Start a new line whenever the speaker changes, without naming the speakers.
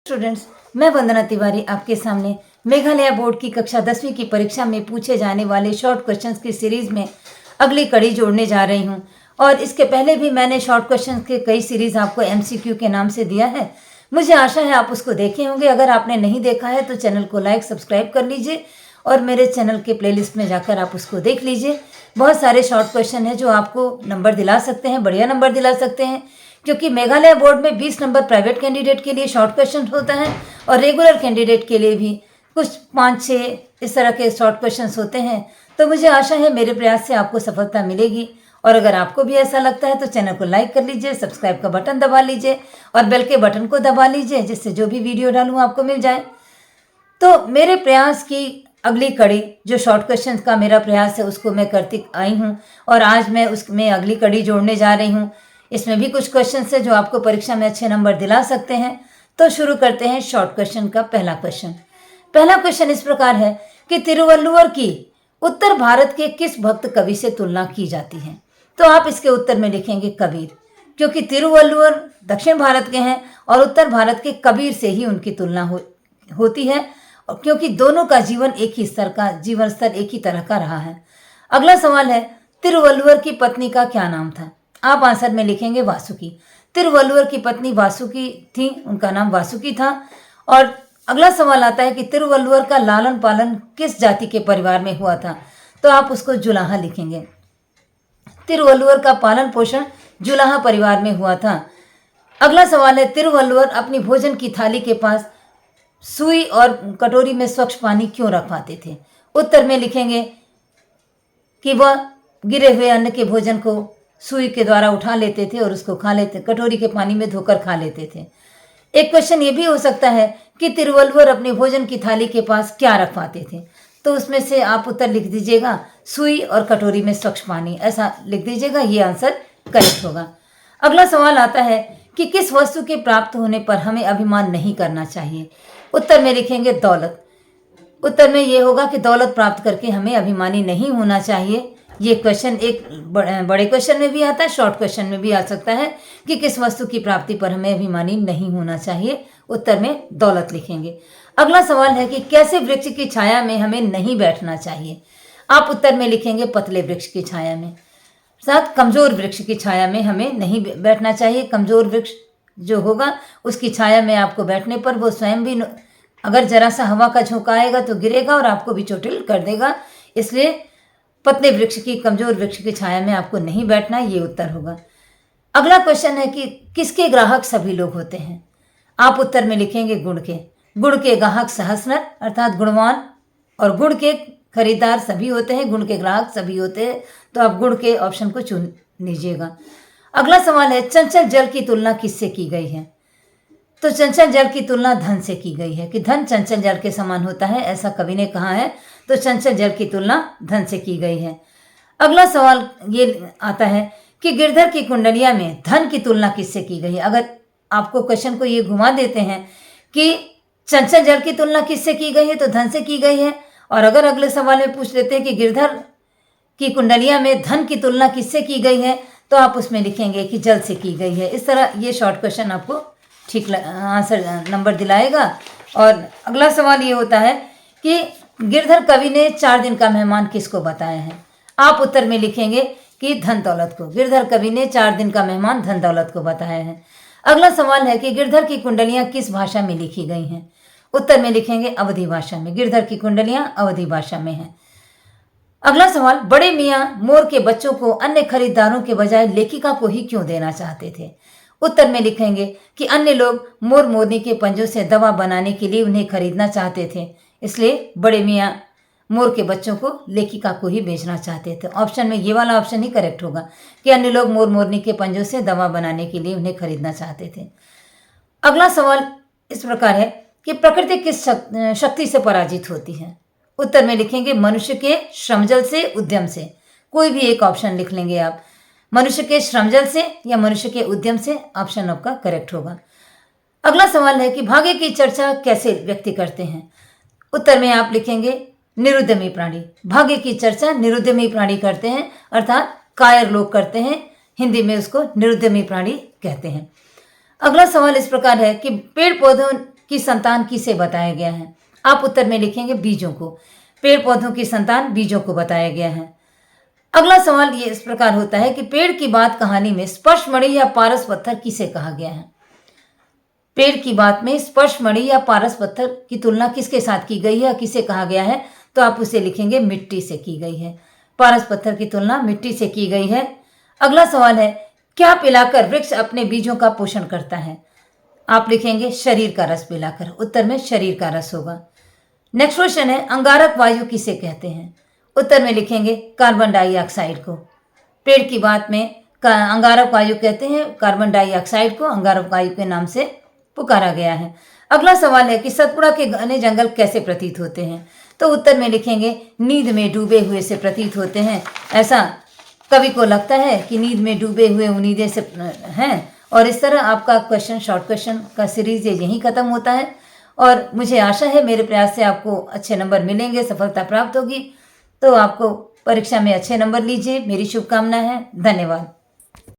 Students, मैं वंदना तिवारी आपके सामने मेघालय बोर्ड की कक्षा 10वीं की परीक्षा में पूछे जाने वाले शॉर्ट क्वेश्चंस की सीरीज में अगली कड़ी जोड़ने जा रही हूं। और इसके पहले भी मैंने शॉर्ट क्वेश्चंस के कई सीरीज आपको एमसीक्यू के नाम से दिया है। मुझे आशा है आप उसको देखे होंगे। अगर आपने नहीं देखा है तो चैनल को लाइक सब्सक्राइब कर लीजिए और मेरे चैनल के प्लेलिस्ट में जाकर आप उसको देख लीजिए। बहुत सारे शॉर्ट क्वेश्चन हैं जो आपको नंबर दिला सकते हैं, बढ़िया नंबर दिला सकते हैं, क्योंकि मेघालय बोर्ड में 20 नंबर प्राइवेट कैंडिडेट के लिए शॉर्ट क्वेश्चन होता है और रेगुलर कैंडिडेट के लिए भी कुछ 5-6 इस तरह के शॉर्ट क्वेश्चन होते हैं। तो मुझे आशा है मेरे प्रयास से आपको सफलता मिलेगी। और अगर आपको भी ऐसा लगता है तो चैनल को लाइक कर लीजिए, सब्सक्राइब का बटन दबा लीजिए और बेल के बटन को दबा लीजिए, जिससे जो भी वीडियो डालूँ आपको मिल जाए। तो मेरे प्रयास की अगली कड़ी जो शॉर्ट क्वेश्चन का मेरा प्रयास है उसको मैं करती आई हूँ और आज मैं उसमें अगली कड़ी जोड़ने जा रही हूँ। इसमें भी कुछ क्वेश्चन है जो आपको परीक्षा में अच्छे नंबर दिला सकते हैं। तो शुरू करते हैं शॉर्ट क्वेश्चन का पहला क्वेश्चन। पहला क्वेश्चन इस प्रकार है कि तिरुवल्लुवर की उत्तर भारत के किस भक्त कवि से तुलना की जाती है। तो आप इसके उत्तर में लिखेंगे कबीर, क्योंकि तिरुवल्लुवर दक्षिण भारत के हैं और उत्तर भारत के कबीर से ही उनकी तुलना होती है, और क्योंकि दोनों का जीवन एक ही स्तर का, जीवन स्तर एक ही तरह का रहा है। अगला सवाल है, तिरुवल्लुवर की पत्नी का क्या नाम था। आप आंसर में लिखेंगे वासुकी। तिरुवल्लुवर की पत्नी वासुकी थी, उनका नाम वासुकी था। और अगला सवाल आता है कि तिरुवल्लुवर का लालन पालन किस जाति के परिवार में हुआ था। तो आप उसको जुलाहा लिखेंगे। तिरुवल्लुवर का पालन पोषण जुलाहा परिवार में हुआ था। अगला सवाल है, तिरुवल्लुवर अपनी भोजन की थाली के पास सुई और कटोरी में स्वच्छ पानी क्यों रखवाते थे। उत्तर में लिखेंगे कि वह गिरे हुए अन्न के भोजन को सुई के द्वारा उठा लेते थे और उसको खा लेते, कटोरी के पानी में धोकर खा लेते थे। एक क्वेश्चन ये भी हो सकता है कि तिरुवल्लुवर अपने भोजन की थाली के पास क्या रखवाते थे। तो उसमें से आप उत्तर लिख दीजिएगा सुई और कटोरी में स्वच्छ पानी, ऐसा लिख दीजिएगा, ये आंसर करेक्ट होगा। अगला सवाल आता है कि किस वस्तु के प्राप्त होने पर हमें अभिमान नहीं करना चाहिए। उत्तर में लिखेंगे दौलत। उत्तर में ये होगा कि दौलत प्राप्त करके हमें अभिमानी नहीं होना चाहिए। ये क्वेश्चन एक बड़े क्वेश्चन में भी आता है, शॉर्ट क्वेश्चन में भी आ सकता है कि किस वस्तु की प्राप्ति पर हमें अभिमानी नहीं होना चाहिए। उत्तर में दौलत लिखेंगे। अगला सवाल है कि कैसे वृक्ष की छाया में हमें नहीं बैठना चाहिए। आप उत्तर में लिखेंगे पतले वृक्ष की छाया में, साथ कमजोर वृक्ष की छाया में हमें नहीं बैठना चाहिए। कमजोर वृक्ष जो होगा उसकी छाया में आपको बैठने पर वो स्वयं भी अगर जरा सा हवा का झोंका आएगा तो गिरेगा और आपको भी चोटिल कर देगा। इसलिए पतले वृक्ष की, कमजोर वृक्ष की छाया में आपको नहीं बैठना, ये उत्तर होगा। अगला क्वेश्चन है कि किसके ग्राहक सभी लोग होते हैं। आप उत्तर में लिखेंगे गुण के। गुण के ग्राहक सहस्त्र अर्थात गुणवान, और गुण के खरीदार सभी होते हैं, गुण के ग्राहक सभी होते हैं। तो आप गुण के ऑप्शन को चुन लीजिएगा। अगला सवाल है, चंचल जल की तुलना किससे की गई है। तो चंचल जल की तुलना धन से की गई है कि धन चंचल जल के समान होता है, ऐसा कवि ने कहा है। तो चंचल जल की तुलना धन से की गई है। अगला सवाल ये आता है कि गिरधर की कुंडलिया में धन की तुलना किससे की गई है। अगर आपको क्वेश्चन को ये घुमा देते हैं कि चंचल जल की तुलना किससे की गई है तो धन से की गई है, और अगर अगले सवाल में पूछ लेते हैं कि गिरधर की कुंडलिया में धन की तुलना किससे की गई है तो आप उसमें लिखेंगे कि जल से की गई है। इस तरह ये शॉर्ट क्वेश्चन आपको ठीक आंसर नंबर दिलाएगा। और अगला सवाल ये होता है कि गिरधर कवि ने 4 दिन का मेहमान किसको बताया है। आप उत्तर में लिखेंगे कि धन दौलत को। गिरधर कवि ने 4 दिन का मेहमान धन दौलत को बताया है। अगला सवाल है कि गिरधर की कुंडलियां किस भाषा में लिखी गई हैं। उत्तर में लिखेंगे अवधी भाषा में। गिरधर की कुंडलियां अवधी भाषा में हैं। अगला सवाल, बड़े मियाँ मोर के बच्चों को अन्य खरीदारों के बजाय लेखिका को ही क्यों देना चाहते थे। उत्तर में लिखेंगे कि अन्य लोग मोर मोरनी के पंजों से दवा बनाने के लिए उन्हें खरीदना चाहते थे, इसलिए बड़े मियाँ मोर के बच्चों को लेखिका को ही बेचना चाहते थे। ऑप्शन में ये वाला ऑप्शन ही करेक्ट होगा कि अन्य लोग मोर मोरनी के पंजों से दवा बनाने के लिए उन्हें खरीदना चाहते थे। अगला सवाल इस प्रकार है कि प्रकृति किस शक्ति से पराजित होती है। उत्तर में लिखेंगे मनुष्य के श्रमजल से, उद्यम से। कोई भी एक ऑप्शन लिख लेंगे आप, मनुष्य के श्रमजल से या मनुष्य के उद्यम से। ऑप्शन आपका करेक्ट होगा। अगला सवाल है कि भाग्य की चर्चा कैसे व्यक्ति करते हैं। उत्तर में आप लिखेंगे निरुद्यमी प्राणी। भाग्य की चर्चा निरुद्यमी प्राणी करते हैं, अर्थात कायर लोग करते हैं। हिंदी में उसको निरुद्यमी प्राणी कहते हैं। अगला सवाल इस प्रकार है कि पेड़ पौधों की संतान किसे बताया गया है? आप उत्तर में लिखेंगे बीजों को। पेड़ पौधों की संतान बीजों को बताया गया है। अगला सवाल ये इस प्रकार होता है कि पेड़ की बात कहानी में स्पर्शमणि या पारस पत्थर किसे कहा गया है? पेड़ की बात में स्पर्शमणि या पारस पत्थर की तुलना किसके साथ की गई है, किसे कहा गया है? तो आप उसे लिखेंगे मिट्टी से की गई है। पारस पत्थर की तुलना मिट्टी से की गई है। अगला सवाल है, क्या पिलाकर वृक्ष अपने बीजों का पोषण करता है? आप लिखेंगे शरीर का रस पिलाकर। उत्तर में शरीर का रस होगा। नेक्स्ट क्वेश्चन है, अंगारक वायु किसे कहते हैं? उत्तर में लिखेंगे कार्बन डाइऑक्साइड को। पेड़ की बात में अंगारक वायु कहते हैं कार्बन डाइऑक्साइड को, अंगारक वायु के नाम से पुकारा गया है। अगला सवाल है कि सतपुड़ा के घने जंगल कैसे प्रतीत होते हैं? तो उत्तर में लिखेंगे नींद में डूबे हुए से प्रतीत होते हैं। ऐसा कवि को लगता है कि नींद में डूबे हुए उम्मीदें से हैं। और इस तरह आपका क्वेश्चन शॉर्ट क्वेश्चन का सीरीज यहीं खत्म होता है। और मुझे आशा है मेरे प्रयास से आपको अच्छे नंबर मिलेंगे, सफलता प्राप्त होगी। तो आपको परीक्षा में अच्छे नंबर लीजिए, मेरी शुभकामना है। धन्यवाद।